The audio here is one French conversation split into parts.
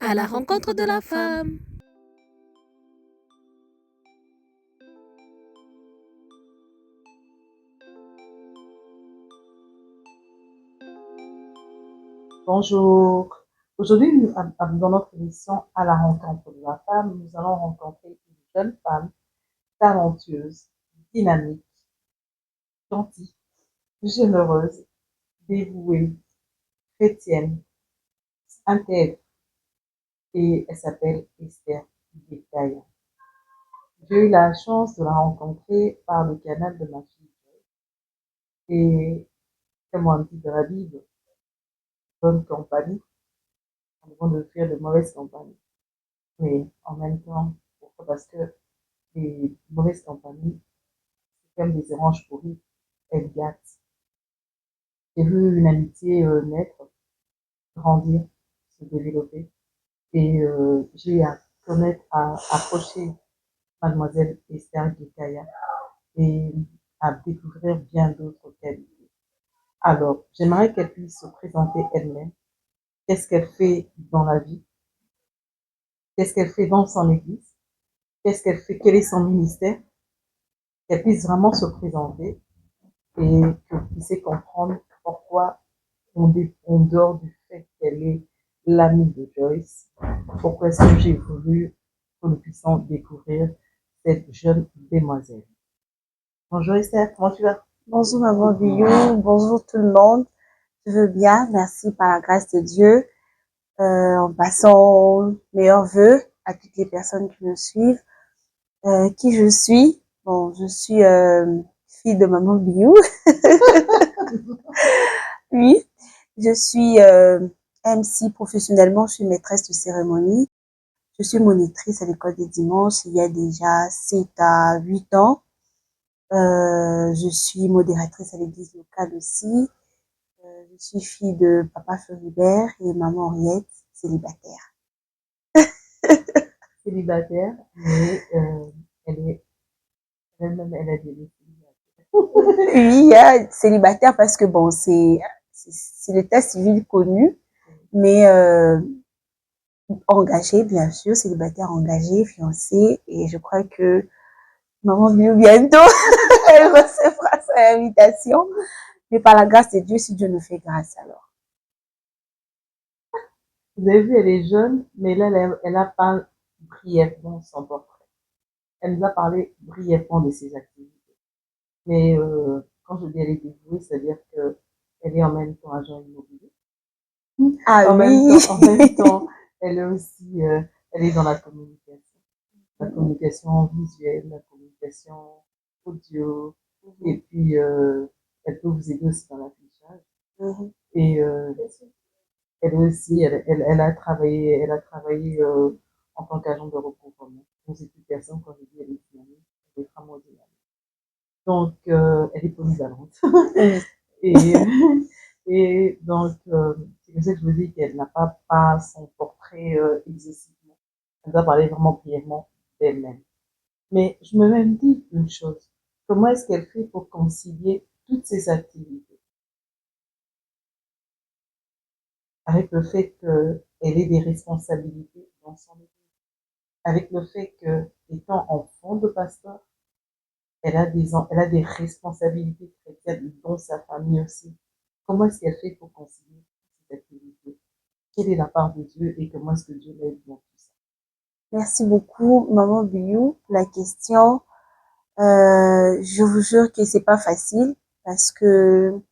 à la rencontre de la femme. Bonjour. Aujourd'hui, dans notre émission à la rencontre de la femme, nous allons rencontrer une jeune femme talentueuse, dynamique, gentille, généreuse, dévouée, chrétienne, intègre, et elle s'appelle Esther Gekaya. J'ai eu la chance de la rencontrer par le canal de ma fille. Et comme on dit de la Bible, bonne compagnie, avant de faire de mauvaise compagnie. Mais en même temps, pourquoi? Parce que les mauvaises compagnies, c'est comme des oranges pourries, elles gâtent. J'ai vu une amitié naître, grandir, se développer. Et j'ai eu à connaître, à approcher mademoiselle Esther Gekaya et à découvrir bien d'autres qualités. Alors, j'aimerais qu'elle puisse se présenter elle-même. Qu'est-ce qu'elle fait dans la vie? Qu'est-ce qu'elle fait dans son église? Qu'est-ce qu'elle fait? Quel est son ministère? Qu'elle puisse vraiment se présenter et que vous puissiez comprendre pourquoi on dort du fait qu'elle est l'amie de Joyce. Pourquoi est-ce que j'ai voulu que nous puissions découvrir cette jeune demoiselle. Bonjour Esther, comment tu vas? Bonjour Maman Billou, bonjour tout le monde. Je veux bien, merci par la grâce de Dieu. En passant meilleurs vœux à toutes les personnes qui me suivent. Qui je suis? Bon, je suis fille de Maman Billou. Oui, je suis MC professionnellement, je suis maîtresse de cérémonie. Je suis monitrice à l'école des dimanches il y a déjà 7 à 8 ans. Je suis modératrice à l'église locale aussi. Je suis fille de papa Floribert et maman Henriette, célibataire. Célibataire, mais elle est elle-même, elle a des Oui, célibataire parce que bon, c'est l'état civil connu, mais engagé, bien sûr, célibataire engagé, fiancé, et je crois que maman Miu bientôt, elle recevra son invitation. Mais par la grâce de Dieu, si Dieu nous fait grâce alors. Vous avez vu, elle est jeune, mais là, elle a parlé brièvement son portrait. Elle nous a parlé brièvement de ses activités. Mais quand je dis elle est dévouée, c'est-à-dire que elle est en même temps agent immobilier. Ah En même oui. temps, en même temps, elle est aussi, elle est dans la communication visuelle, la communication audio, et puis elle peut vous aider aussi dans l'affichage. Et elle aussi, elle a travaillé en tant qu'agent de recouvrement. Donc c'est une personne, quand je dis elle est dynamique, elle est vraiment dynamique. Donc elle est polyvalente. et, et donc c'est comme ça que je vous dis qu'elle n'a pas son portrait excessivement. Elle doit parler vraiment brièvement d'elle-même. Mais je me même dit une chose. Comment est-ce qu'elle fait pour concilier toutes ces activités avec le fait qu'elle ait des responsabilités dans son église, avec le fait que, étant enfant de pasteur, elle a des responsabilités chrétiennes dans sa famille aussi. Comment est-ce qu'elle fait pour concilier cette activité? Quelle est la part de Dieu et comment est-ce que Dieu l'aide dans tout ça? Merci beaucoup, Maman Biou, pour la question. Je vous jure que c'est pas facile parce que, vous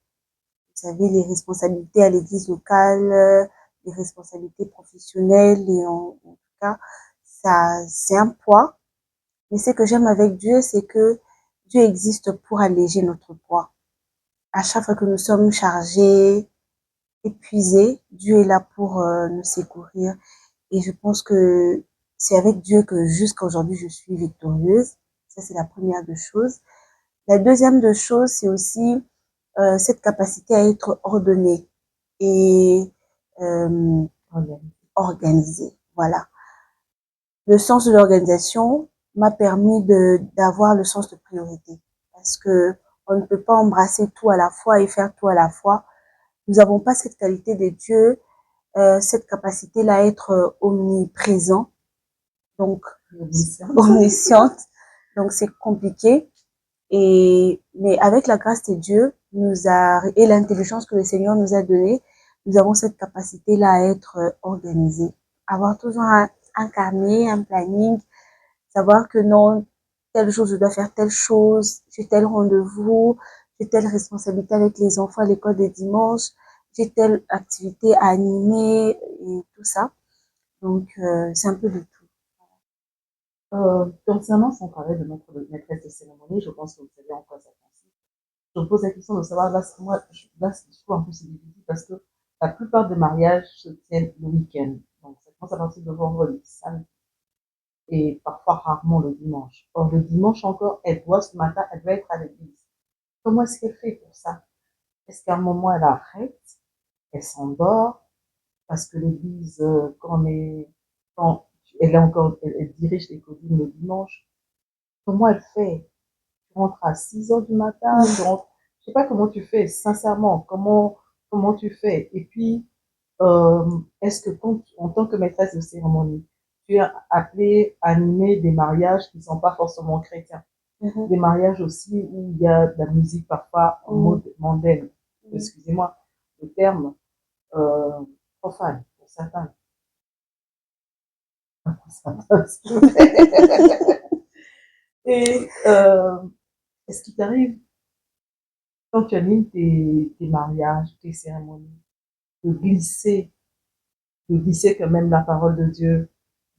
savez, les responsabilités à l'église locale, les responsabilités professionnelles et en tout cas, ça, c'est un poids. Mais ce que j'aime avec Dieu, c'est que Dieu existe pour alléger notre poids. À chaque fois que nous sommes chargés, épuisés, Dieu est là pour nous secourir. Et je pense que c'est avec Dieu que jusqu'à aujourd'hui, je suis victorieuse. Ça, c'est la première des choses. La deuxième des choses, c'est aussi cette capacité à être ordonnée et euh, organisée. Voilà. Le sens de l'organisation m'a permis d'avoir le sens de priorité. Parce que on ne peut pas embrasser tout à la fois et faire tout à la fois. Nous n'avons pas cette qualité de Dieu cette capacité-là à être omniprésent, donc Omnisciente. omnisciente, donc c'est compliqué. Mais avec la grâce de Dieu et l'intelligence que le Seigneur nous a donnée, nous avons cette capacité-là à être organisés, avoir toujours un carnet, un planning, savoir que non, telle chose, je dois faire telle chose, j'ai tel rendez-vous, j'ai telle responsabilité avec les enfants à l'école des dimanches, j'ai telle activité à animer et tout ça. Donc, c'est un peu de tout. Concernant son travail de maîtresse de cérémonie, je pense que vous savez en quoi ça consiste. Je me pose la question de savoir, là, je trouve un peu c'est difficile parce que la plupart des mariages se tiennent le week-end. Donc, ça commence à partir de vendredi, samedi et parfois rarement le dimanche. Or, le dimanche encore, ce matin, elle doit être à l'église. Comment est-ce qu'elle fait pour ça? Est-ce qu'à un moment, elle arrête? Elle s'endort? Parce que l'église, quand elle dirige les codines le dimanche, comment elle fait? Tu rentres à 6 heures du matin, je sais pas comment tu fais, sincèrement, comment tu fais? Et puis, est-ce que en tant que maîtresse de cérémonie, tu es appelée à animer des mariages qui ne sont pas forcément chrétiens? Des mariages aussi où il y a de la musique parfois en mode mondaine. Excusez-moi le terme, euh, profane pour certains. Et est-ce qu'il t'arrive, quand tu animes tes mariages, tes cérémonies, de glisser, de glisser quand même la parole de Dieu,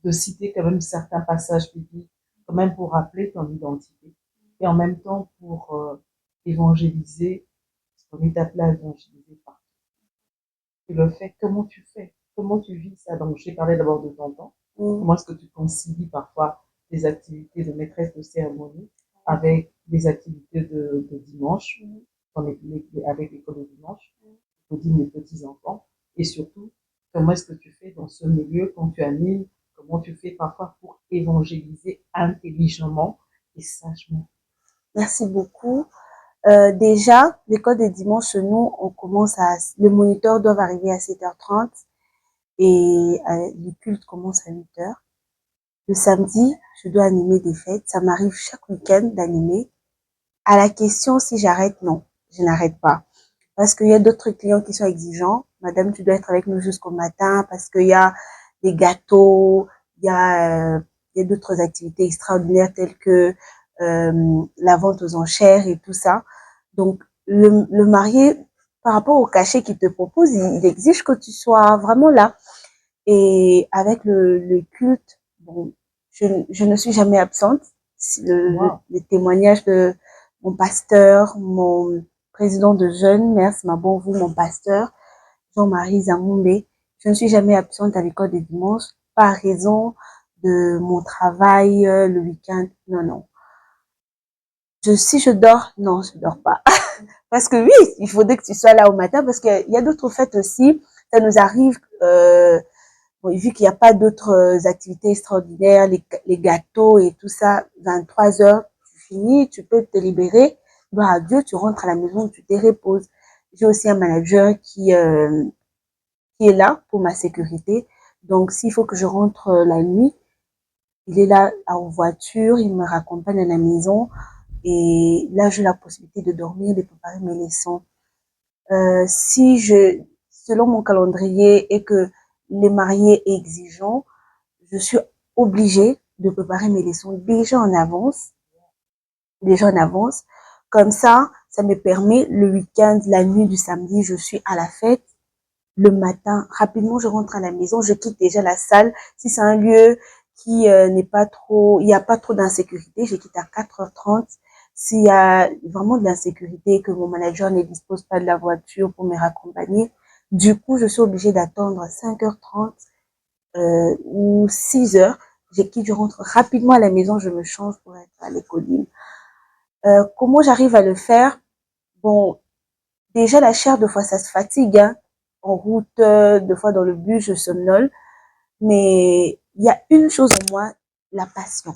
de citer quand même certains passages bibliques, quand même pour rappeler ton identité, et en même temps pour évangéliser, parce qu'on est appelé à évangéliser partout. Tu le fais, comment tu fais? Comment tu vis ça? Donc, j'ai parlé d'abord de ton temps. Comment est-ce que tu concilies parfois des activités de maîtresse de cérémonie avec des activités de dimanche, avec l'école de dimanche, pour les petits-enfants? Et surtout, comment est-ce que tu fais dans ce milieu quand tu animes? Comment tu fais parfois pour évangéliser intelligemment et sagement? Merci beaucoup. Déjà, l'école des dimanches, nous, le moniteur doit arriver à 7h30 et le culte commence à 8h. Le samedi, je dois animer des fêtes. Ça m'arrive chaque week-end d'animer. À la question si j'arrête, non, je n'arrête pas. Parce qu'il y a d'autres clients qui sont exigeants. Madame, tu dois être avec nous jusqu'au matin parce qu'il y a des gâteaux, il y a d'autres activités extraordinaires telles que la vente aux enchères et tout ça. Donc, le marié, par rapport au cachet qu'il te propose, il exige que tu sois vraiment là. Et avec le culte, bon, je ne suis jamais absente. Le témoignage de mon pasteur, mon président de jeunes, merci Mabonvou, mon pasteur, Jean-Marie Zamoumbe, je ne suis jamais absente à l'école des dimanches par raison de mon travail le week-end. Non, non. Si je dors, non, je dors pas. Parce que oui, il faudrait que tu sois là au matin parce qu'il y a d'autres fêtes aussi. Ça nous arrive, bon, vu qu'il n'y a pas d'autres activités extraordinaires, les gâteaux et tout ça, 23 heures, tu finis, tu peux te libérer. Gloire à Dieu, tu rentres à la maison, tu te reposes. J'ai aussi un manager qui est là pour ma sécurité. Donc, s'il faut que je rentre la nuit, il est là en voiture, il me raccompagne à la maison. Et là, j'ai la possibilité de dormir, de préparer mes leçons. Selon mon calendrier et que les mariés est exigeant, je suis obligée de préparer mes leçons déjà en avance. Déjà en avance. Comme ça me permet le week-end, la nuit du samedi, je suis à la fête. Le matin, rapidement, je rentre à la maison, je quitte déjà la salle. Si c'est un lieu qui n'est pas trop, il n'y a pas trop d'insécurité, je quitte à 4h30. S'il y a vraiment de l'insécurité, que mon manager ne dispose pas de la voiture pour me raccompagner, du coup, je suis obligée d'attendre 5h30 ou 6h. Je quitte, je rentre rapidement à la maison, je me change pour être à l'école. Comment j'arrive à le faire? Bon, déjà la chair, deux fois, ça se fatigue, hein. En route, deux fois dans le bus, je somnole. Mais il y a une chose en moi, la passion.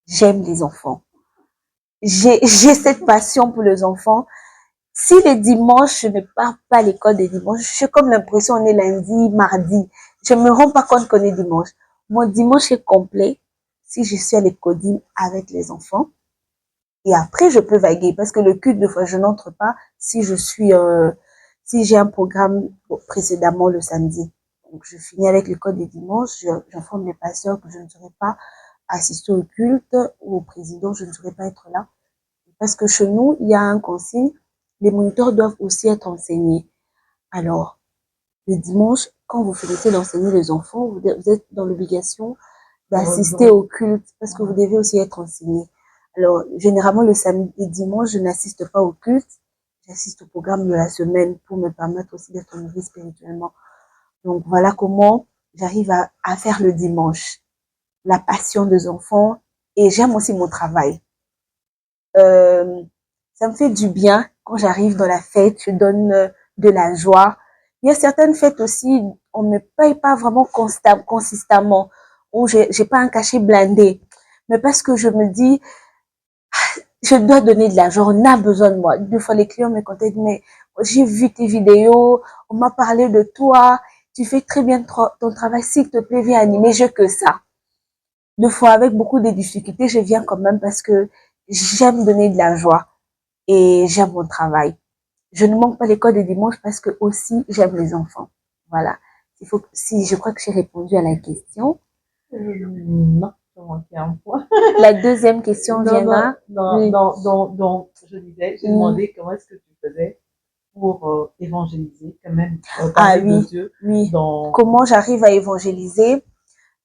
J'aime les enfants. J'ai cette passion pour les enfants. Si les dimanches, je ne pars pas à l'école des dimanches, j'ai comme l'impression on est lundi, mardi. Je me rends pas compte qu'on est dimanche. Mon dimanche est complet si je suis à l'école avec les enfants. Et après, je peux vaguer parce que le culte, de fois, je n'entre pas si je suis, si j'ai un programme précédemment le samedi. Donc, je finis avec l'école des dimanches, j'informe les pasteurs que je ne serai pas assister au culte ou au président, je ne saurais pas être là. Parce que chez nous, il y a un consigne, les moniteurs doivent aussi être enseignés. Alors, le dimanche, quand vous finissez d'enseigner les enfants, vous êtes dans l'obligation d'assister au culte parce que vous devez aussi être enseigné. Alors, généralement, le samedi et dimanche, je n'assiste pas au culte. J'assiste au programme de la semaine pour me permettre aussi d'être nourri spirituellement. Donc, voilà comment j'arrive à faire le dimanche. La passion des enfants et j'aime aussi mon travail. Ça me fait du bien quand j'arrive dans la fête, je donne de la joie. Il y a certaines fêtes aussi, on ne me paye pas vraiment consistamment, où j'ai pas un cachet blindé, mais parce que je me dis, je dois donner de l'argent, on a besoin de moi. Des fois, les clients me contactent, mais j'ai vu tes vidéos, on m'a parlé de toi, tu fais très bien ton travail, s'il te plaît, viens animer, je que ça. Deux fois, avec beaucoup de difficultés, je viens quand même parce que j'aime donner de la joie et j'aime mon travail. Je ne manque pas l'école des dimanches parce que aussi j'aime les enfants. Voilà. Si je crois que j'ai répondu à la question. Non, je manquais un point. La deuxième question viendra. Non, je disais, j'ai demandé comment est-ce que tu faisais pour évangéliser, quand même, parler de Dieu. Oui. Comment j'arrive à évangéliser?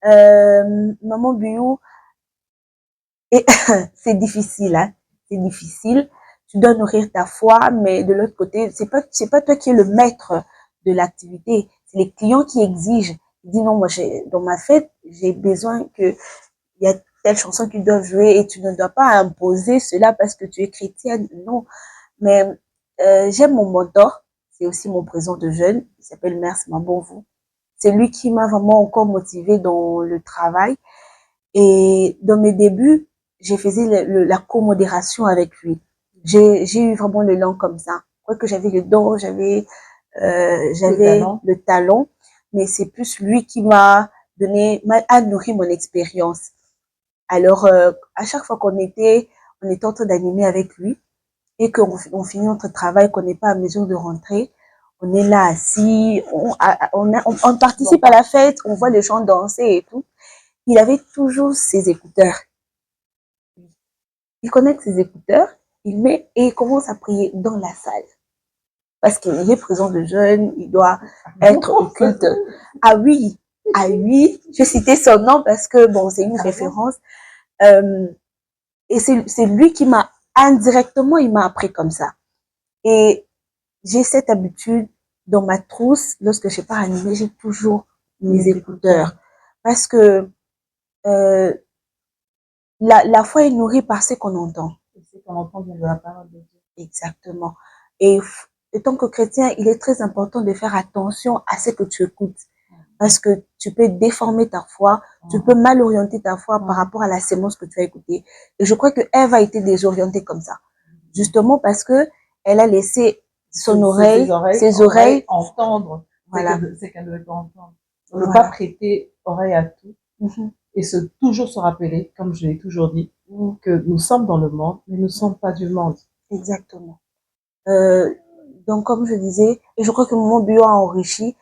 Maman Biou, c'est difficile, hein. C'est difficile. Tu dois nourrir ta foi, mais de l'autre côté, c'est pas toi qui es le maître de l'activité. C'est les clients qui exigent. Ils disent non, moi, dans ma fête, j'ai besoin que il y a telle chanson qu'ils doivent jouer et tu ne dois pas imposer cela parce que tu es chrétienne. Non. Mais, j'aime mon mentor. C'est aussi mon président de jeunes. Il s'appelle Mers Mabonvou. C'est lui qui m'a vraiment encore motivée dans le travail. Et dans mes débuts, j'ai faisais la co-modération avec lui. J'ai eu vraiment le l'élan comme ça. Je crois que j'avais le don, j'avais le talent, mais c'est plus lui qui m'a a nourri mon expérience. Alors, à chaque fois on était en train d'animer avec lui et qu'on finit notre travail, qu'on n'est pas à mesure de rentrer, on est là assis, on participe à la fête, on voit les gens danser et tout. Il avait toujours ses écouteurs. Il connecte ses écouteurs, il met et il commence à prier dans la salle. Parce qu'il est présent de jeune, il doit être au culte. Ah oui, je citais son nom parce que bon, c'est une référence. Et c'est lui qui m'a indirectement, il m'a appris comme ça. Et j'ai cette habitude dans ma trousse, lorsque je pars animer, j'ai toujours mes écouteurs. Parce que la foi est nourrie par ce qu'on entend. Et ce qu'on entend vient de la parole de Dieu. Exactement. Et tant que chrétien, il est très important de faire attention à ce que tu écoutes. Parce que tu peux déformer ta foi, tu peux mal orienter ta foi par rapport à la sémence que tu as écoutée. Et je crois que Ève a été désorientée comme ça. Justement parce que elle a laissé ses oreilles entendre. Voilà. C'est qu'elle devait pas entendre. On ne peut pas prêter oreille à tout. Et toujours se rappeler, comme je l'ai toujours dit, que nous sommes dans le monde, mais nous ne sommes pas du monde. Exactement. Donc, comme je disais, et je crois que mon bio a enrichi,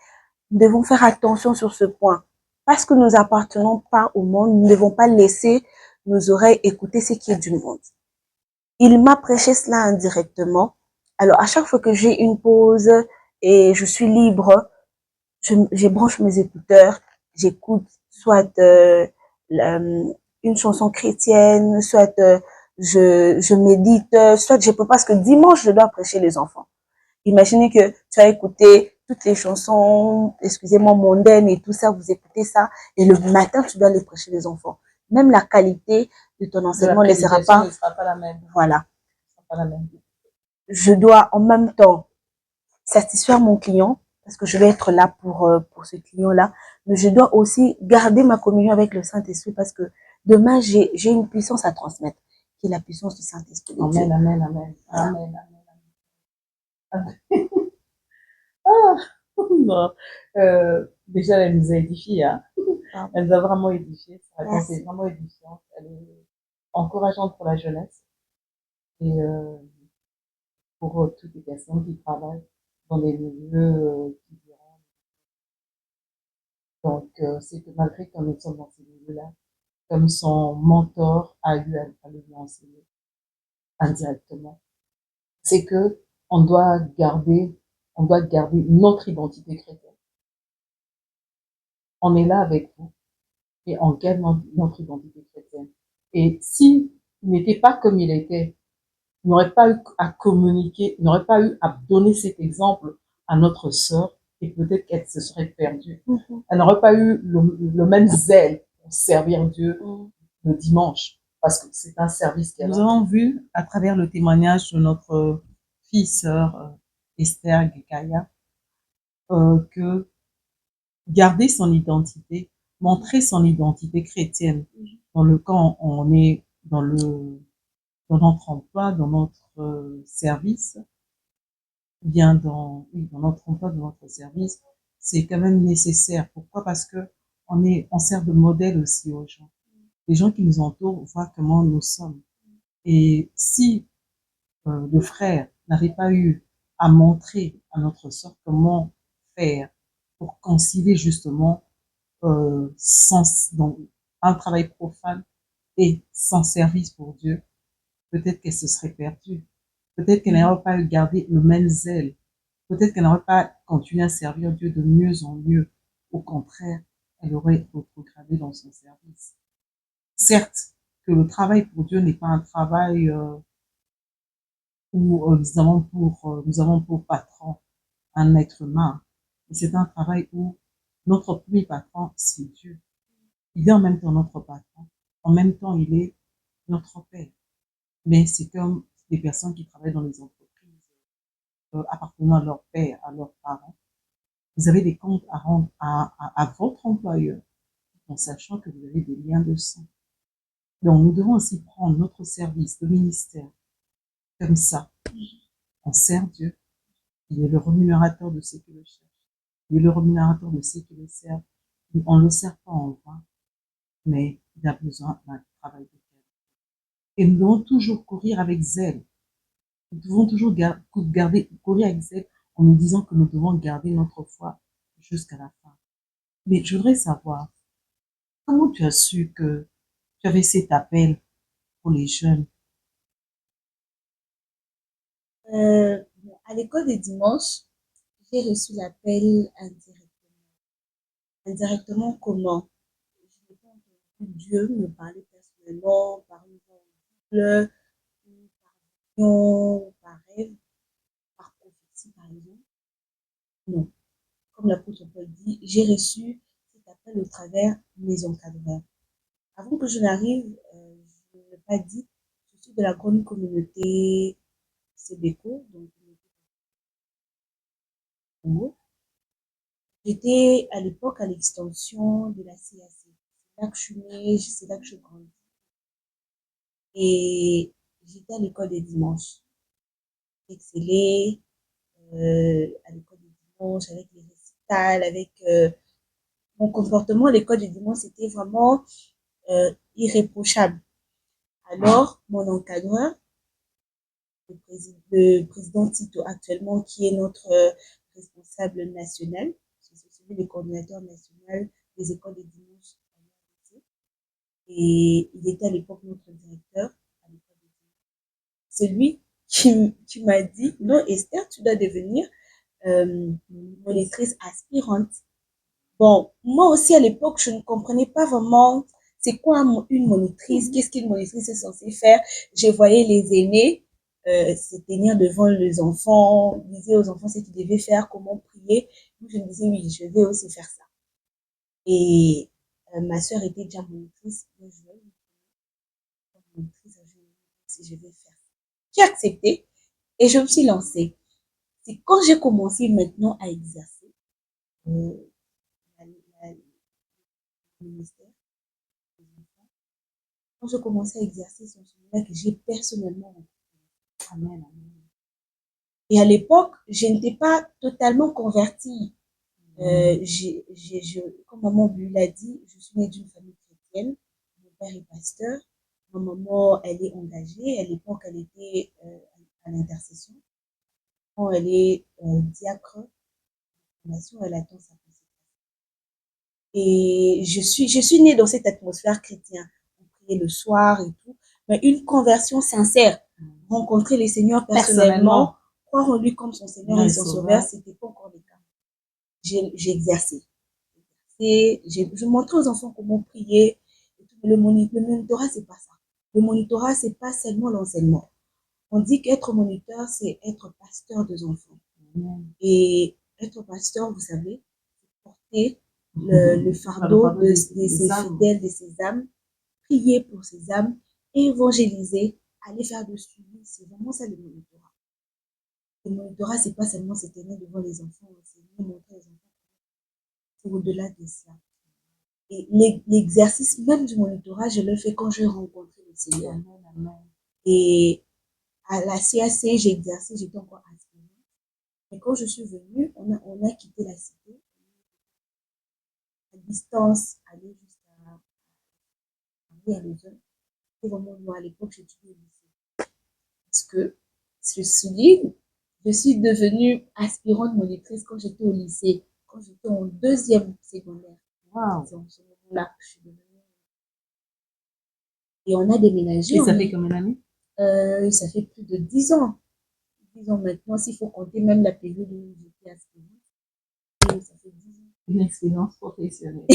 nous devons faire attention sur ce point. Parce que nous appartenons pas au monde, nous ne devons pas laisser nos oreilles écouter ce qui est du monde. Il m'a prêché cela indirectement. Alors, à chaque fois que j'ai une pause et je suis libre, je branche mes écouteurs, j'écoute soit une chanson chrétienne, soit je médite, soit je peux pas, parce que dimanche, je dois prêcher les enfants. Imaginez que tu as écouté toutes les chansons, excusez-moi, mondaines et tout ça, vous écoutez ça, et le matin, tu dois aller prêcher les enfants. Même la qualité de ton enseignement ne sera pas la même. Voilà. Ne sera pas la même. Je dois en même temps satisfaire mon client, parce que je vais être là pour ce client-là, mais je dois aussi garder ma communion avec le Saint-Esprit, parce que demain, j'ai une puissance à transmettre, qui est la puissance du Saint-Esprit. Amen, amen, amen. Amen, amen. Ah, non. Déjà, elle nous a édifiés, hein. Pardon. Elle nous a vraiment édifiés. Sa réponse est Merci. vraiment édifiante. Elle est encourageante pour la jeunesse et pour toutes les personnes qui travaillent dans les milieux différents. Donc, c'est que malgré que nous sommes dans ces milieux-là, comme son mentor a eu à le lui enseigner indirectement, c'est que on doit garder, on doit garder notre identité chrétienne. On est là avec vous et on garde notre identité chrétienne. Et si il n'était pas comme il était, il n'aurait pas eu à communiquer, il n'aurait pas eu à donner cet exemple à notre sœur et peut-être qu'elle se serait perdue. Elle n'aurait pas eu le même zèle pour servir Dieu le dimanche parce que c'est un service qu'elle a. Nous avons vu à travers le témoignage de notre fille sœur Esther Gekaya que garder son identité, montrer son identité chrétienne dans le quand on est dans notre emploi, dans notre service, bien dans notre emploi, dans notre service, c'est quand même nécessaire. Pourquoi? Parce que on sert de modèle aussi aux gens. Les gens qui nous entourent voient comment nous sommes. Et si le frère n'avait pas eu à montrer à notre sœur comment faire pour concilier justement donc, un travail profane et sans service pour Dieu, peut-être qu'elle se serait perdue. Peut-être qu'elle n'aurait pas gardé le même zèle. Peut-être qu'elle n'aurait pas continué à servir Dieu de mieux en mieux. Au contraire, elle aurait rétrogradé dans son service. Certes, que le travail pour Dieu n'est pas un travail où nous avons pour patron un être humain. Mais c'est un travail où notre premier patron, c'est Dieu. Il est en même temps notre patron. En même temps, il est notre père. Mais c'est comme des personnes qui travaillent dans les entreprises appartenant à leur père, à leurs parents. Vous avez des comptes à rendre à votre employeur en sachant que vous avez des liens de sang. Donc, nous devons aussi prendre notre service de ministère comme ça. On sert Dieu. Il est le rémunérateur de ceux qui le cherchent. Il est le rémunérateur de ceux qui le servent. On ne le sert pas en vain, mais il a besoin d'un travail de qualité. Et nous devons toujours courir avec zèle. Nous devons toujours courir avec zèle en nous disant que nous devons garder notre foi jusqu'à la fin. Mais je voudrais savoir, comment tu as su que tu avais cet appel pour les jeunes? À l'école des dimanches, j'ai reçu l'appel indirectement. Indirectement comment? Je n'ai pas entendu Dieu me parler personnellement, par une voix par vision, par rêve, par prophétie, par exemple. Non. Comme l'apôtre Paul dit, j'ai reçu cet appel au travers de mes encadreurs. Avant que je n'arrive, je ne l'ai pas dit, je suis de la grande communauté Sébeco, donc Congo. J'étais à l'époque à l'extension de la CAC. C'est là que je suis née, c'est là que je grandis. Et j'étais à l'école des dimanches. J'excellais à l'école des dimanches avec les récitals, avec mon comportement à l'école des dimanches, c'était vraiment irréprochable. Alors, mon encadreur, le président Tito actuellement, qui est notre responsable national, c'est celui le coordinateur national des écoles des dimanches. Et il était à l'époque notre directeur à l'école des dimanches. C'est lui qui m'a dit, non Esther, tu dois devenir monitrice aspirante. Bon, moi aussi à l'époque, je ne comprenais pas vraiment c'est quoi une monitrice, qu'est-ce qu'une monitrice est censée faire. Je voyais les aînés se tenir devant les enfants, disaient aux enfants ce qu'ils devaient faire, comment prier. Moi, je me disais, oui, je vais aussi faire ça. Et ma soeur était déjà monitrice. Donc, je vais monitrice, si je vais faire ça. J'ai accepté et je me suis lancée. C'est quand j'ai commencé maintenant à exercer euh, le ministère. Quand je commençais à exercer, c'est en ce moment-là que j'ai personnellement rencontré. Amen, amen. Et à l'époque, je n'étais pas totalement convertie. Comme maman lui l'a dit, je suis née d'une famille chrétienne. Mon père est pasteur. Ma maman, elle est engagée. À l'époque, elle était à l'intercession. Quand elle est diacre, elle attend sa consécration. Et je suis née dans cette atmosphère chrétienne. On priait le soir et tout. Mais une conversion sincère, rencontrer les Seigneurs personnellement, croire en lui comme son Seigneur et son Sauveur, c'était pas encore le cas. J'ai exercé. Et je montrais aux enfants comment prier. Le monitorat, c'est pas ça. Le monitorat, c'est pas seulement l'enseignement. On dit qu'être moniteur, c'est être pasteur des enfants. Et être pasteur, vous savez, porter le fardeau de ses fidèles, de ses âmes, prier pour ses âmes, évangéliser, aller faire de suivi. C'est vraiment ça le monitorat. Le monitorat, c'est pas seulement se tenir devant les enfants, c'est montrer aux enfants. C'est au-delà de cela. Et l'exercice même du monitorat, je le fais quand je rencontre le Seigneur. Et à la CAC, j'ai exercé, j'étais encore aspirante. Mais quand je suis venue, on a quitté la cité. À distance, aller jusqu'à Lausanne. C'était vraiment moi à l'époque, j'étudiais au lycée. Parce que, je souligne, je suis devenue aspirante monitrice quand j'étais au lycée, quand j'étais en deuxième secondaire. Wow. C'est en ce moment-là que je suis devenue. Et on a déménagé. Et ça fait combien d'années? Ça fait plus de 10 ans. 10 ans maintenant, s'il faut compter même la période où j'étais aspirante. Ça fait 10 ans. Une expérience professionnelle.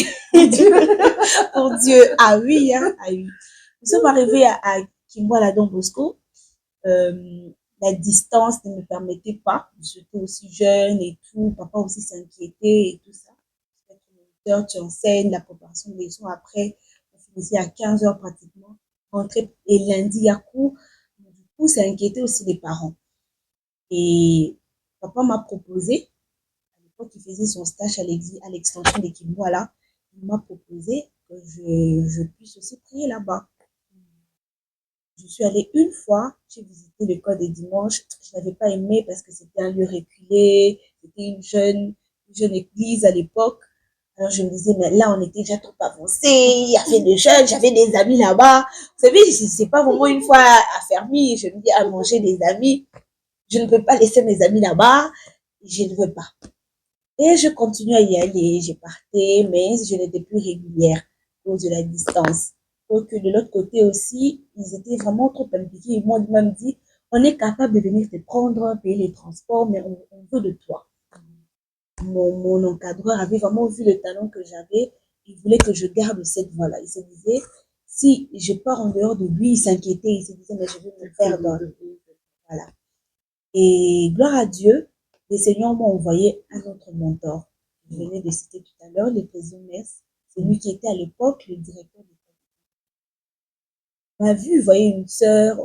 Pour Dieu, ah oui, hein, ah oui. Nous sommes arrivés à Kimboa, Don Bosco. La distance ne me permettait pas. J'étais aussi jeune et tout. Papa aussi s'inquiétait et tout ça. Tu enseignes la préparation des leçons. Après, on finissait à 15 heures pratiquement. Rentrer et lundi, il y a cours. Du coup, ça inquiétait aussi les parents. Et papa m'a proposé, à l'époque, il faisait son stage à l'extension des Kimboa là. Il m'a proposé que je puisse aussi prier là-bas. Je suis allée une fois, j'ai visité le code des dimanches. Je n'avais pas aimé parce que c'était un lieu reculé, c'était une jeune église à l'époque. Alors je me disais, mais là, on était déjà trop avancé, il y avait des jeunes, j'avais des amis là-bas. Vous savez, c'est pas vraiment une fois affermi, je me dis, à manger des amis. Je ne peux pas laisser mes amis là-bas, je ne veux pas. Et je continue à y aller, je partais, mais je n'étais plus régulière à cause de la distance. Donc, de l'autre côté aussi, ils étaient vraiment trop impliqués. Ils m'ont même dit, on est capable de venir te prendre, payer les transports, mais on veut de toi. Mon encadreur avait vraiment vu le talent que j'avais. Il voulait que je garde cette voie-là. Il se disait, si je pars en dehors de lui, il s'inquiétait. Il se disait, mais je vais me perdre. Voilà. Et gloire à Dieu, les Seigneurs m'ont envoyé un autre mentor. Je venais de citer tout à l'heure, le président Mess. C'est lui qui était à l'époque le directeur de l'école. On a vu, vous voyez, une sœur,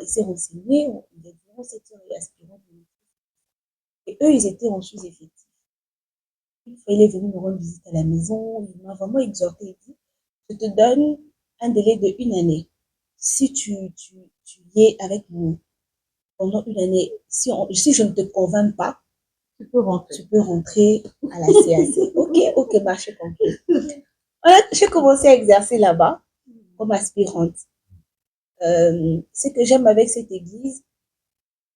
il s'est renseigné, il est vraiment cette sœur est aspirante. Et eux, ils étaient en sous-effectif. Une fois, il est venu me rendre visite à la maison, il m'a vraiment exhorté, il dit, je te donne un délai de 1 année. Si tu y es avec nous pendant 1 année, si je ne te convainc pas, tu peux rentrer à la CAC. Ok, marché compris. J'ai commencé à exercer là-bas comme aspirante. Ce que j'aime avec cette église,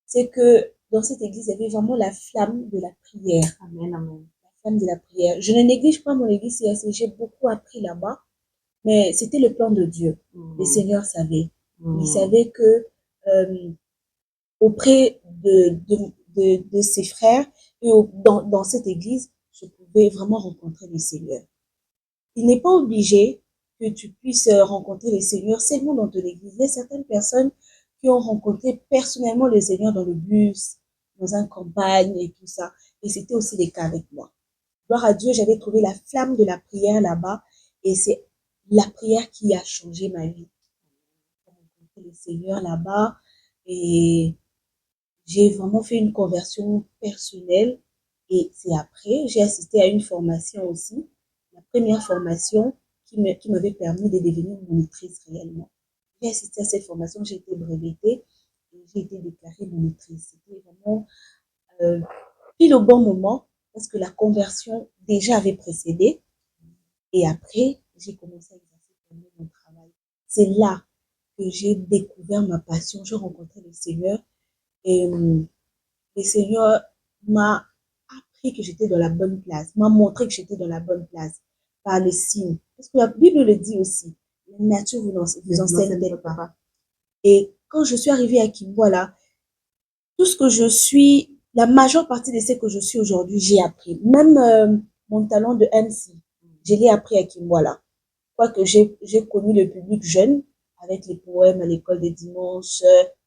c'est que dans cette église, il y avait vraiment la flamme de la prière. Amen, amen. La flamme de la prière. Je ne néglige pas mon église CAC, j'ai beaucoup appris là-bas, mais c'était le plan de Dieu. Les Seigneurs savaient. Ils savaient que auprès de ses frères et dans cette église, je pouvais vraiment rencontrer le Seigneur. Il n'est pas obligé que tu puisses rencontrer le Seigneur seulement dans ton église. Il y a certaines personnes qui ont rencontré personnellement le Seigneur dans le bus, dans une campagne et tout ça. Et c'était aussi le cas avec moi. Gloire à Dieu, j'avais trouvé la flamme de la prière là-bas et c'est la prière qui a changé ma vie. J'ai rencontré le Seigneur là-bas et j'ai vraiment fait une conversion personnelle et c'est après, j'ai assisté à une formation aussi, la première formation qui m'avait permis de devenir monitrice réellement. J'ai assisté à cette formation, j'ai été brevetée et j'ai été déclarée monitrice. C'était vraiment pile au bon moment parce que la conversion déjà avait précédé et après, j'ai commencé à exercer mon travail. C'est là que j'ai découvert ma passion. J'ai rencontré le Seigneur et le Seigneur m'a appris que j'étais dans la bonne place, m'a montré que j'étais dans la bonne place par le signe. Parce que la Bible le dit aussi, la nature vous enseigne-t-elle pas. Et quand je suis arrivée à Kimboala, tout ce que je suis, la majeure partie de ce que je suis aujourd'hui, j'ai appris. Même mon talent de MC, je l'ai appris à Kimboala. Quoique j'ai connu le public jeune, avec les poèmes à l'école des dimanches,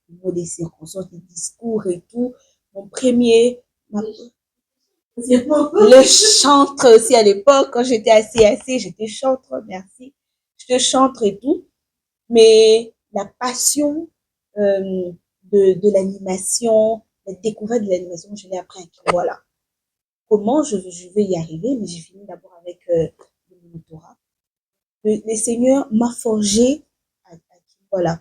les mots des circonstances, les discours et tout. Mon premier, le chantre aussi à l'époque, quand j'étais assez, j'étais chantre, merci. J'étais chantre et tout. Mais la passion de l'animation, la découverte de l'animation, je l'ai appris à voilà. Comment je vais y arriver, mais j'ai fini d'abord avec le mentorat. Le Seigneur m'a forgé à voilà.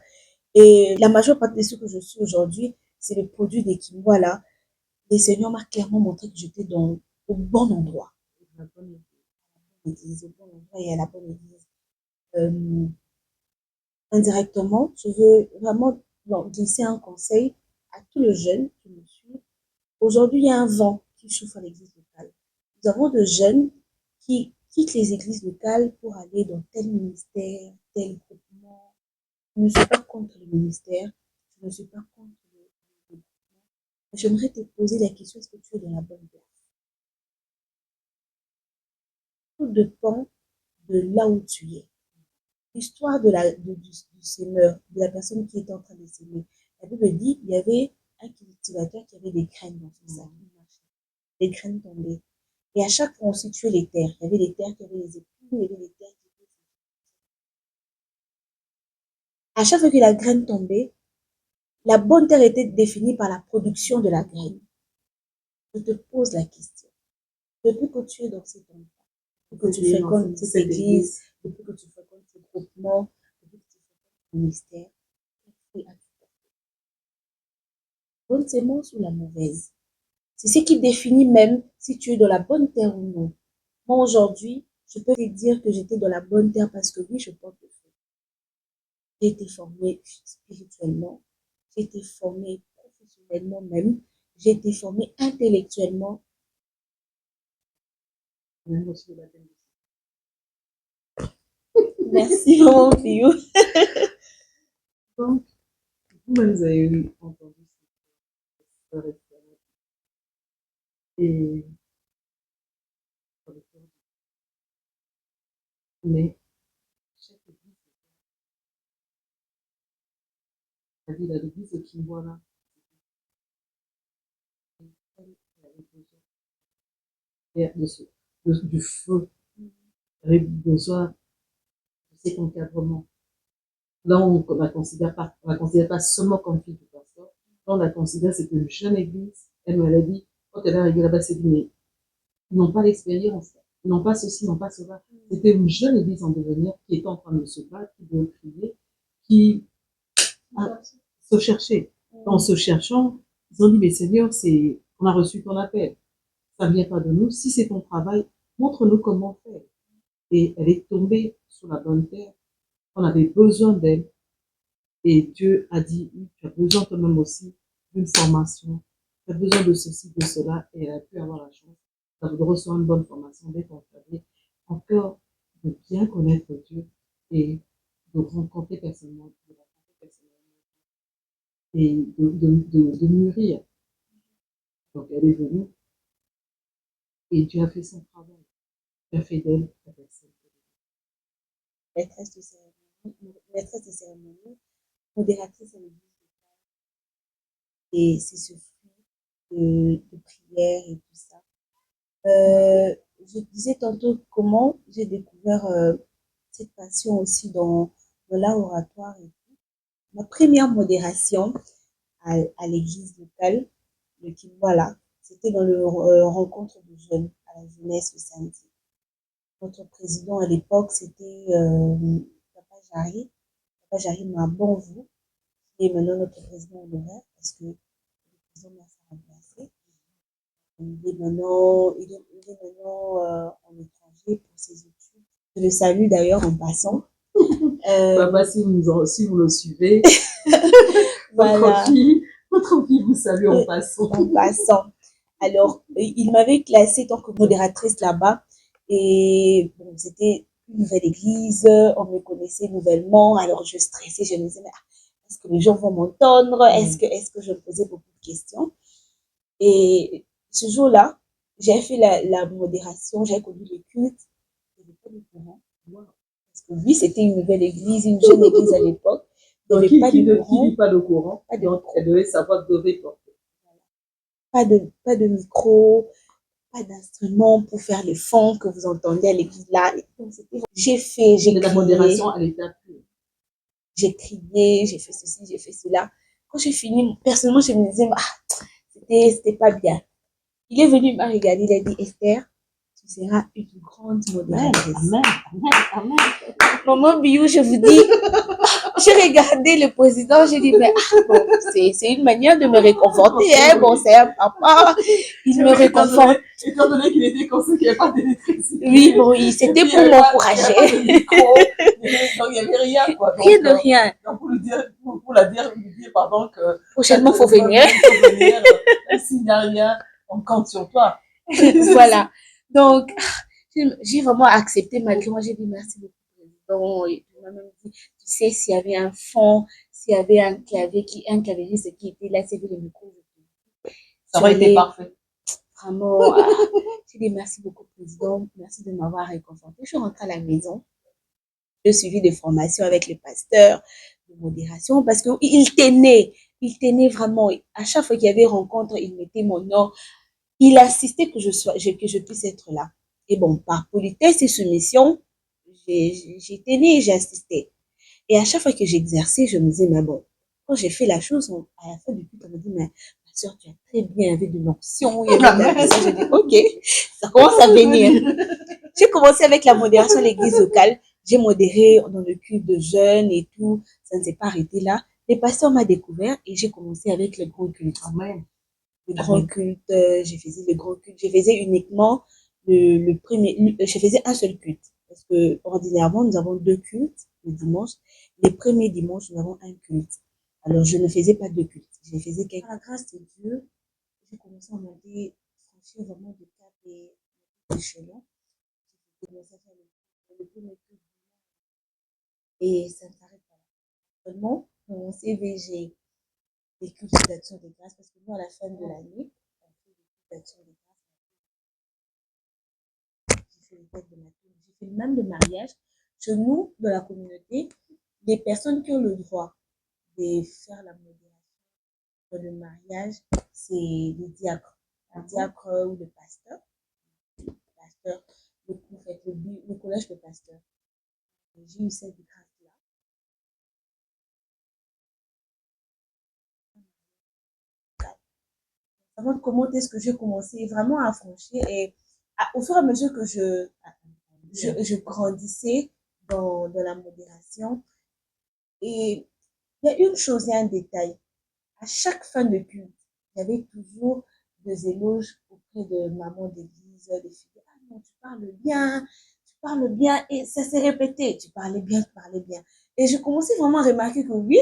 Et la majeure partie de ce que je suis aujourd'hui, c'est le produit de Kimwala. Le Seigneur m'a clairement montré que j'étais au bon endroit. La bonne église, au bon endroit et à la bonne église. Indirectement, je veux vraiment glisser un conseil à tous les jeunes qui me suivent. Aujourd'hui, il y a un vent qui chauffe à l'église locale. Nous avons de jeunes qui quittent les églises locales pour aller dans tel ministère, tel groupement. Je ne suis pas contre le ministère, je ne suis pas contre le groupement. J'aimerais te poser la question, est-ce que tu es dans la bonne place? Tout dépend de là où tu es. L'histoire du sémeur, de la personne qui était en train de s'aimer. La Bible dit il y avait un cultivateur qui avait des graines dans son sac. Les graines tombaient. Et à chaque fois, on situait les terres. Il y avait les terres qui avaient les épines, il y avait les terres qui étaient... À chaque fois que la graine tombait, la bonne terre était définie par la production de la graine. Je te pose la question. Depuis que tu es dans cet endroit, depuis que tu fréquentes cette église, depuis que tu fréquentes ce groupement, depuis que tu fréquentes le ministère, bonne sémence ou la mauvaise? C'est ce qui définit même si tu es dans la bonne terre ou non. Moi, aujourd'hui, je peux te dire que j'étais dans la bonne terre parce que oui, je porte le feu. J'ai été formée spirituellement, j'ai été formée professionnellement même, j'ai été formée intellectuellement. Merci, maman Pio. Donc, vous avez entendu ça. Et mais chaque église, c'est-à-dire l'église qui voit là, elle avait besoin du feu, elle avait besoin de cet encadrement. Là, on la considère pas seulement comme fille du pasteur. Là, on la considère, c'est une jeune église. Elle me l'a dit, quand elle est arrivée là-bas, c'est dit, mais ils n'ont pas l'expérience, ils n'ont pas ceci, ils n'ont pas cela. C'était une jeune église en devenir qui était en train de se battre, qui devait prier, qui se cherchait. En se cherchant, ils ont dit, mais Seigneur, on a reçu ton appel. Ça ne vient pas de nous. Si c'est ton travail, montre-nous comment faire. Et elle est tombée sur la bonne terre. On avait besoin d'elle. Et Dieu a dit, oui, tu as besoin toi-même aussi d'une formation. Tu as besoin de ceci, de cela. Et elle a pu avoir la chance de recevoir une bonne formation, d'être encadrée, encore de bien connaître Dieu et de rencontrer personnellement, et de mûrir. Donc elle est venue et Dieu a fait son travail. Dieu a fait d'elle la personne. Maîtresse de cérémonie, modératrice à l'église. Et c'est ce fruit de prière et tout ça. Je disais tantôt comment j'ai découvert cette passion aussi dans l'art oratoire et tout. Ma première modération à l'église locale de Kimwala, c'était dans le rencontre de jeunes à la jeunesse le samedi. Notre président à l'époque, c'était Papa Jarry. Papa Jarry m'a bon vous, qui est maintenant notre président honoraire. parce que le président m'a fait remplacer. Il est maintenant en étranger pour ses études. Je le salue d'ailleurs en passant. Papa, si vous le suivez, Voilà. votre fille vous salue en passant. En passant. Alors, il m'avait classée tant que modératrice là-bas. Et bon, c'était une nouvelle église, on me connaissait nouvellement. Alors, je stressais, je me disais, mais est-ce que les gens vont m'entendre? Est-ce que je me posais beaucoup de questions? Et ce jour-là, j'ai fait la modération, j'ai conduit le culte. Il n'y avait pas de courant. Parce que lui, c'était une nouvelle église, une jeune église à l'époque. Il n'y avait pas de courant. Qui dit pas de courant? Donc, elle devait savoir devait porter. Pas de micro, pas d'instrument pour faire les fonds que vous entendez à l'église là. J'ai crié. La modération à l'état pur. J'ai crié, j'ai fait ceci, j'ai fait cela. Quand j'ai fini, personnellement, je me disais, c'était pas bien. Il est venu me regarder, il a dit, Esther, tu seras une grande modératrice. Amen, amen, amen. Maman Biou, je vous dis, j'ai regardé le président, j'ai dit, mais bon, c'est une manière de me réconforter, hein. Bon, c'est un papa, il me réconforte. Étant donné qu'il était conscient qu'il n'y avait pas d'électricité. Oui, bon, c'était pour m'encourager. Donc, il n'y avait rien, quoi. Rien de rien. Donc, pour lui dire, pardon, que. Prochainement, il faut venir. S'il n'y a rien, on compte sur toi. Voilà. Donc, j'ai vraiment accepté malgré moi. J'ai dit merci beaucoup, président. Et il m'a même dit, tu sais, s'il y avait un fond, s'il y avait un clavieriste qui était là, c'est le micro. Ça aurait été parfait. Vraiment, j'ai dit merci beaucoup, président. Merci de m'avoir réconforté. Je suis rentrée à la maison. J'ai suivi des formations avec les pasteurs de modération parce qu'il tenait vraiment. À chaque fois qu'il y avait rencontre, il mettait mon nom. Il insistait que je puisse être là. Et bon, par politesse et soumission, j'ai tenu et j'ai assisté. Et à chaque fois que j'exerçais, je me disais, mais bon, quand j'ai fait la chose, à la fin du culte, on me dit, mais ma soeur, tu as très bien avec de l'onction. J'ai dit, ok, ça commence à venir. J'ai commencé avec la modération à l'église locale. J'ai modéré dans le culte de jeunes et tout. Ça ne s'est pas arrêté là. Les pasteurs m'ont découvert et j'ai commencé avec le grand culte. Amen. Le grand culte, je faisais le grand culte. Je faisais uniquement le premier, je faisais un seul culte. Parce que, ordinairement, nous avons 2 cultes le dimanche. Les premiers dimanches, nous avons un culte. Alors, je ne faisais pas 2 cultes. Je faisais quelques. Par la grâce de Dieu, j'ai commencé à monter, franchir vraiment des caps et des échelons. J'ai commencé à faire le premier culte. Et ça ne s'arrête pas. Seulement, dans mon CV, j'ai des cultes d'action de grâce parce que nous, à la fin de l'année, on fait des cultes d'action de grâce. J'ai fait les fêtes de ma fille, j'ai fait même le mariage. Chez nous, dans la communauté, les personnes qui ont le droit de faire la modération dans le mariage, c'est les diacres. Le diacre ou le pasteur. Le pasteur, le collège de pasteur. J'ai eu cette grâce-là. Savoir comment est-ce que j'ai commencé vraiment à franchir et au fur et à mesure que je grandissais dans la modération. Et il y a une chose et un détail. À chaque fin de culte, il y avait toujours des éloges auprès de maman d'église, des filles. Ah non, tu parles bien. Et ça s'est répété. Tu parlais bien, tu parlais bien. Et je commençais vraiment à remarquer que oui,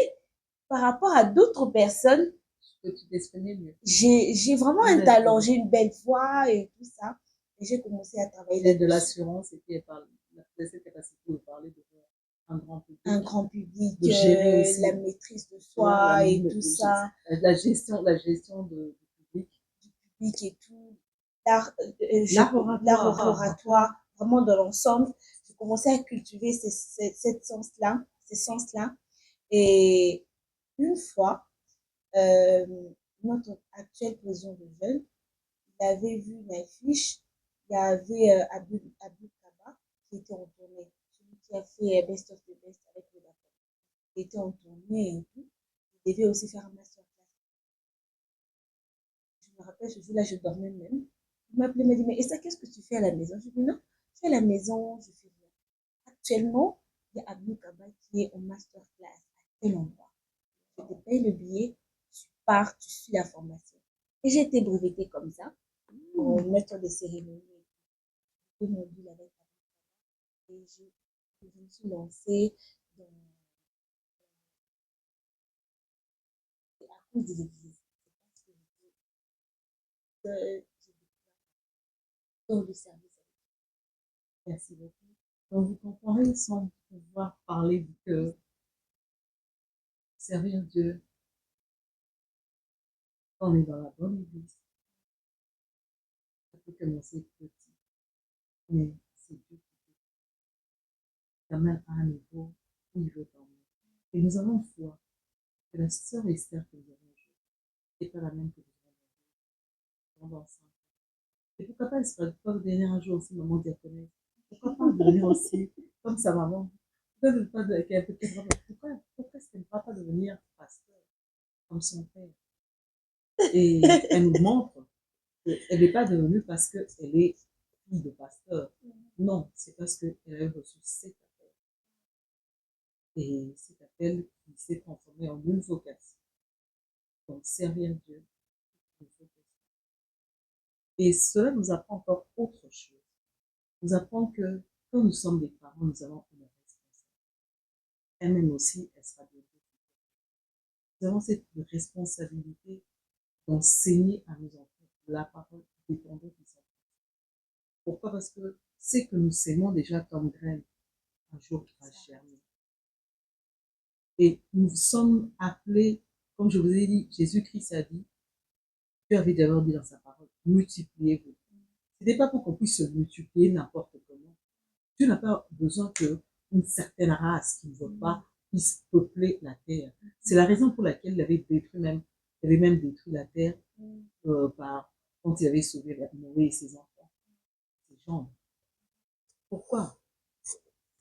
par rapport à d'autres personnes, que tu t'exprimais mieux. J'ai vraiment un talent, j'ai une belle voix et tout ça. Et j'ai commencé à travailler. De l'assurance et puis cette capacité de parler devant un grand public, de gérer aussi la maîtrise de soi et tout ça. La gestion du public et tout. L'art oratoire, vraiment dans l'ensemble. J'ai commencé à cultiver ces sens-là. Et une fois, notre actuel président de jeunes, il avait vu une affiche, il y avait Abdou Kaba qui était en tournée, celui qui a fait Best of the Best avec le Dakar. Il était en tournée et tout. Il devait aussi faire un masterclass. Je me rappelle, ce jour-là, je dormais même. Il m'appelait, il m'a dit, mais Esther, qu'est-ce que tu fais à la maison? Je lui ai dit, non, je suis à la maison, je fais rien. Actuellement, il y a Abdou Kaba qui est en masterclass à tel endroit. Je te paye le billet, pars, tu suis la formation. Et j'ai été brevetée comme ça, en maître de cérémonie. Deux modules avec et je me suis lancée dans à cause de l'église. J'ai dans le service. Merci beaucoup. Donc, vous comparez sans pouvoir parler que servir Dieu quand on est dans la bonne église. Ça peut commencer petit, mais c'est Dieu qui t'amène à un niveau où il veut t'emmener. Et nous avons foi que la sœur Esther que nous avons aujourd'hui n'est pas la même que nous avons pendant 5 ans. Et pourquoi pas, elle sera pas devenir un jour aussi maman diaconesse. Pourquoi pas devenir aussi comme sa maman. Pourquoi pas pourquoi est-ce qu'elle ne va pas devenir pasteur comme son père? Et elle nous montre qu'elle n'est pas devenue parce qu'elle est fille de pasteur. Non, c'est parce qu'elle a reçu cet appel. Et cet appel qui s'est transformé en une vocation. Donc, servir Dieu, une vocation. Et cela nous apprend encore autre chose. Nous apprend que quand nous sommes des parents, nous avons une responsabilité. Elle-même aussi, elle sera de Nous avons cette responsabilité d'enseigner à nos enfants la parole dépendant des enfants. Pourquoi? Parce que c'est que nous sémons déjà comme graines, un jour qui va germer. Et nous sommes appelés, comme je vous ai dit, Jésus-Christ a dit, Dieu avait d'abord dit dans sa parole, multipliez-vous. Ce n'était pas pour qu'on puisse se multiplier n'importe comment. Dieu n'a pas besoin qu'une certaine race qui ne veut pas puisse peupler la terre. C'est la raison pour laquelle il avait même détruit la terre quand il avait sauvé Noé et ses enfants, ses gens. Pourquoi?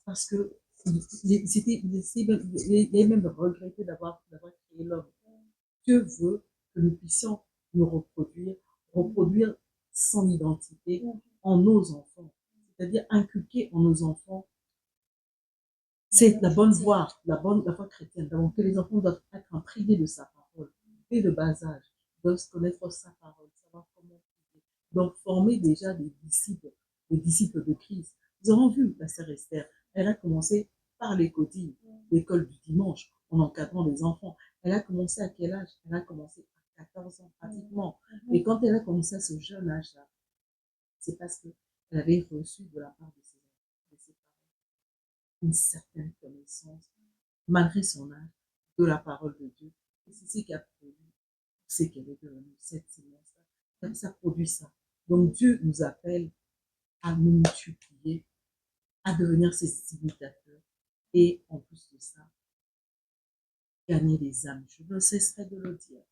Parce que il a même regretté d'avoir créé l'homme. Dieu veut que nous puissions nous reproduire son identité en nos enfants. C'est-à-dire inculquer en nos enfants, c'est la bonne voie, la voie chrétienne. Donc, que les enfants doivent être imprégnés de sa parole dès le bas âge, doivent connaître sa parole, savoir comment prier. Donc, former déjà des disciples de Christ. Nous avons vu la sœur Esther, elle a commencé par les cotilles, l'école du dimanche, en encadrant des enfants. Elle a commencé à quel âge? Elle a commencé à 14 ans pratiquement. Et quand elle a commencé à ce jeune âge-là, c'est parce qu'elle avait reçu de la part de ses parents une certaine connaissance, malgré son âge, de la parole de Dieu. Et c'est ce qui a produit ce qu'elle est devenue, cette sémence-là. Comme ça produit ça. Donc Dieu nous appelle à nous multiplier, à devenir ses imitateurs et en plus de ça, gagner des âmes. Je ne cesserai de le dire.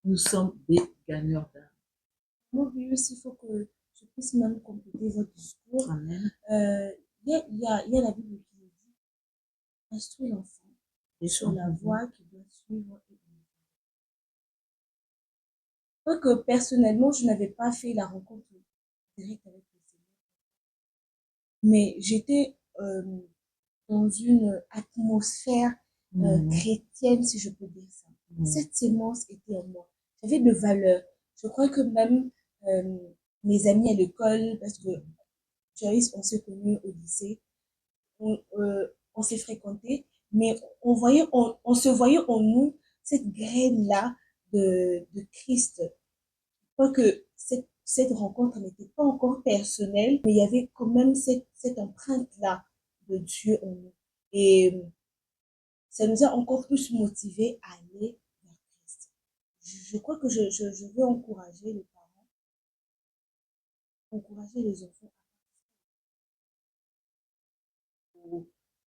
Nous sommes des gagneurs d'âmes. Moi, oui, aussi, il faut que je puisse même compléter votre discours. Amen. Il y a la Bible qui nous dit instruire l'enfant sur la voie qu'il doit suivre. Que personnellement, je n'avais pas fait la rencontre directe avec le Seigneur, mais j'étais dans une atmosphère chrétienne, si je peux dire ça. Cette sémence était en moi. J'avais de valeurs. Je crois que même mes amis à l'école, parce que Joyce, on s'est connus au lycée, on s'est fréquentés, mais on se voyait en nous cette graine-là de Christ. Je crois que cette rencontre n'était pas encore personnelle, mais il y avait quand même cette empreinte-là de Dieu en nous. Et ça nous a encore plus motivés à aller vers Christ. Je crois que je veux encourager les parents, encourager les enfants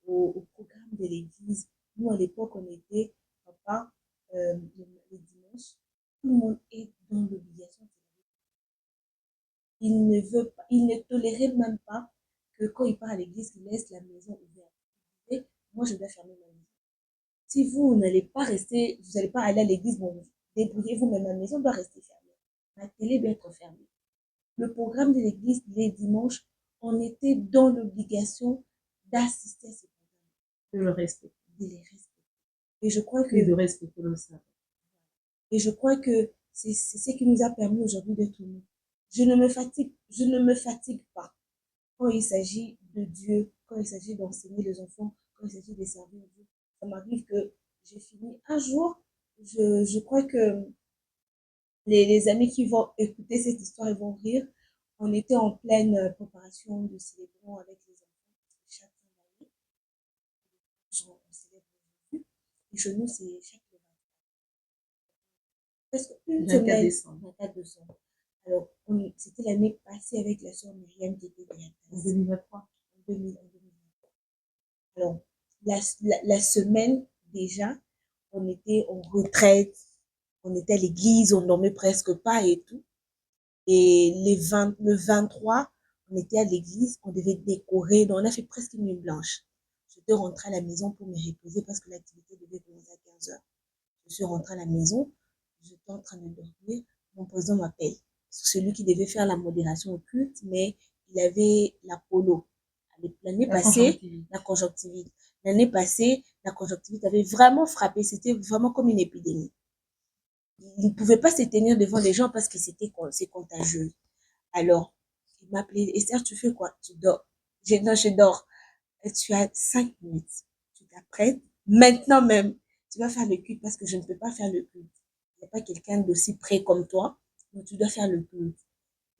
au programme de l'église. Nous, à l'époque, on était, papa, le dimanche, tout le monde est dans l'obligation. Il ne veut pas, il ne tolérait même pas que quand il part à l'église, il laisse la maison ouverte. Et moi, je dois fermer ma maison. Si vous n'allez pas rester, vous n'allez pas aller à l'église, bon, débrouillez-vous, mais ma maison doit rester fermée. Ma télé doit être fermée. Le programme de l'église, les dimanches, on était dans l'obligation d'assister à ce programme. De le respecter. De les respecter. Et je crois que... Et de respecter le sabbat. Et je crois que c'est ce qui nous a permis aujourd'hui d'être nous. Je ne me fatigue pas quand il s'agit de Dieu, quand il s'agit d'enseigner les enfants, quand il s'agit de servir Dieu. Ça m'arrive que j'ai fini un jour. Je crois que les amis qui vont écouter cette histoire, ils vont rire. On était en pleine préparation de célébrons avec les enfants. Chaque fin d'année, on célèbre aujourd'hui. Et chez nous, c'est chaque presque une 24 semaine. décembre. 24 décembre. Alors, c'était l'année passée avec la sœur Myriam qui était derrière. En 2023. En 2023. Alors, la semaine déjà, on était en retraite, on était à l'église, on dormait presque pas et tout. Et le 23, on était à l'église, on devait décorer, donc on a fait presque une nuit blanche. Je suis rentrée à la maison pour me reposer parce que l'activité devait commencer à 15 heures. Je suis rentrée à la maison, j'étais en train de dormir, mon président m'appelle. Celui qui devait faire la modération au culte, mais il avait la polo. L'année passée, la conjonctivite. L'année passée, la conjonctivite avait vraiment frappé, c'était vraiment comme une épidémie. Il ne pouvait pas se tenir devant les gens parce que c'est contagieux. Alors, il m'a appelé, Esther, tu fais quoi? Tu dors. Non, je dors. Et tu as 5 minutes. Tu t'apprêtes. Maintenant même, tu vas faire le culte parce que je ne peux pas faire le culte. Il n'y a pas quelqu'un d'aussi près comme toi, donc tu dois faire le culte.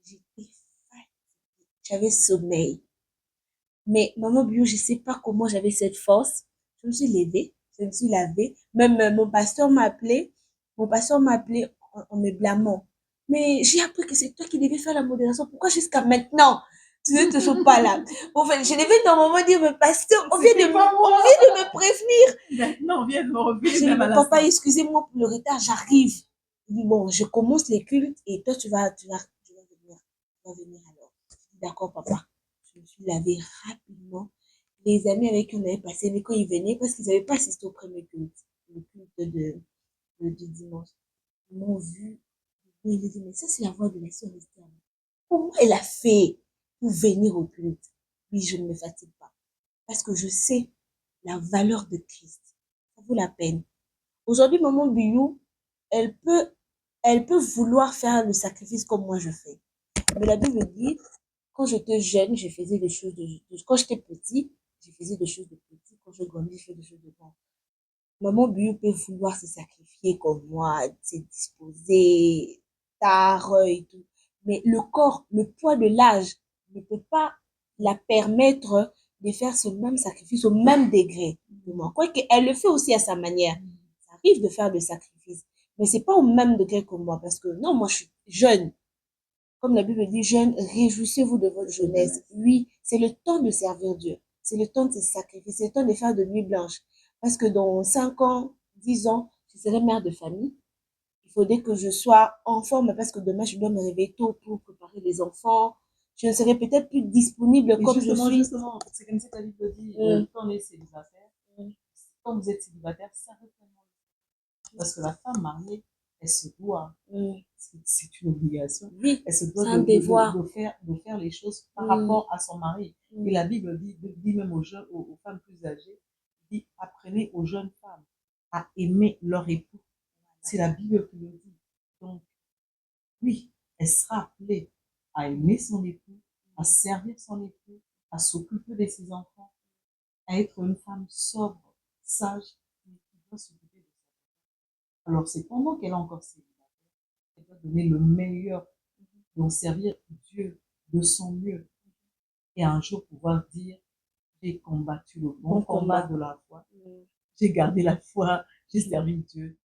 J'étais fatiguée. J'avais sommeil. Mais maman bio, je ne sais pas comment j'avais cette force. Je me suis levée, je me suis lavée. Même mon pasteur m'a appelé. Mon pasteur m'a appelé en me blâmant. Mais j'ai appris que c'est toi qui devais faire la modération. Pourquoi jusqu'à maintenant, tu n'es toujours pas là? Enfin, je devais normalement dire, mais pasteur, on vient de me prévenir. Maintenant, on vient de me revenir. Je dis, papa, excusez-moi pour le retard, j'arrive. Il dit, bon, je commence les cultes et toi, tu vas venir. Tu vas venir alors. D'accord, papa. Je me suis lavée rapidement. Les amis avec qui on avait passé, mais quand ils venaient, parce qu'ils n'avaient pas assisté au premier culte, le culte de dimanche, ils m'ont vu. Ils me disent, mais ça, c'est la voix de la sœur Esther. Comment elle a fait pour venir au culte? Oui, je ne me fatigue pas. Parce que je sais la valeur de Christ. Ça vaut la peine. Aujourd'hui, maman Biou, elle peut vouloir faire le sacrifice comme moi je fais. Mais la Bible dit, quand j'étais jeune, je faisais des choses quand j'étais petit, je faisais des choses de petit. Quand je grandis, je fais des choses de grand. Maman Biou peut vouloir se sacrifier comme moi, se disposer tard et tout. Mais le corps, le poids de l'âge ne peut pas la permettre de faire ce même sacrifice au même degré que moi. Quoique, elle le fait aussi à sa manière. Ça arrive de faire le sacrifice. Mais c'est pas au même degré que moi. Parce que non, moi, je suis jeune. Comme la Bible dit, jeunes, réjouissez-vous de votre jeunesse. Oui, c'est le temps de servir Dieu. C'est le temps de se sacrifier. C'est le temps de faire de nuit blanche. Parce que dans 5 ans, 10 ans, je serai mère de famille. Il faudrait que je sois en forme parce que demain, je dois me réveiller tôt pour préparer les enfants. Je ne serai peut-être plus disponible comme je suis. Justement, c'est comme ça que la Bible dit, quand on est célibataire, quand vous êtes célibataire, ça tellement. Parce que la femme mariée, elle se doit, c'est une obligation, Oui, elle se doit de faire les choses par rapport à son mari. Et la Bible dit même aux femmes plus âgées, dit apprenez aux jeunes femmes à aimer leur époux. C'est la Bible qui le dit. Donc, oui, elle sera appelée à aimer son époux, à servir son époux, à s'occuper de ses enfants, à être une femme sobre, sage, qui doit s'occuper de ça. Alors, c'est pendant qu'elle est encore célibataire, elle doit donner le meilleur, donc servir Dieu de son mieux. Et un jour pouvoir dire, j'ai combattu le bon combat de la foi, j'ai gardé la foi, j'ai servi Dieu.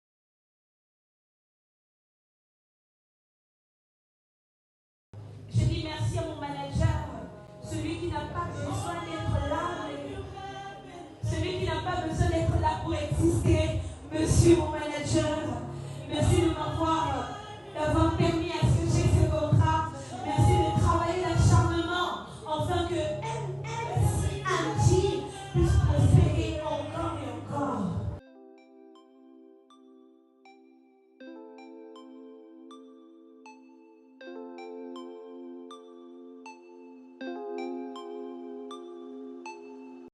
Je dis merci à mon manager, celui qui n'a pas besoin d'être là, celui qui n'a pas besoin d'être là pour exister. Monsieur mon manager,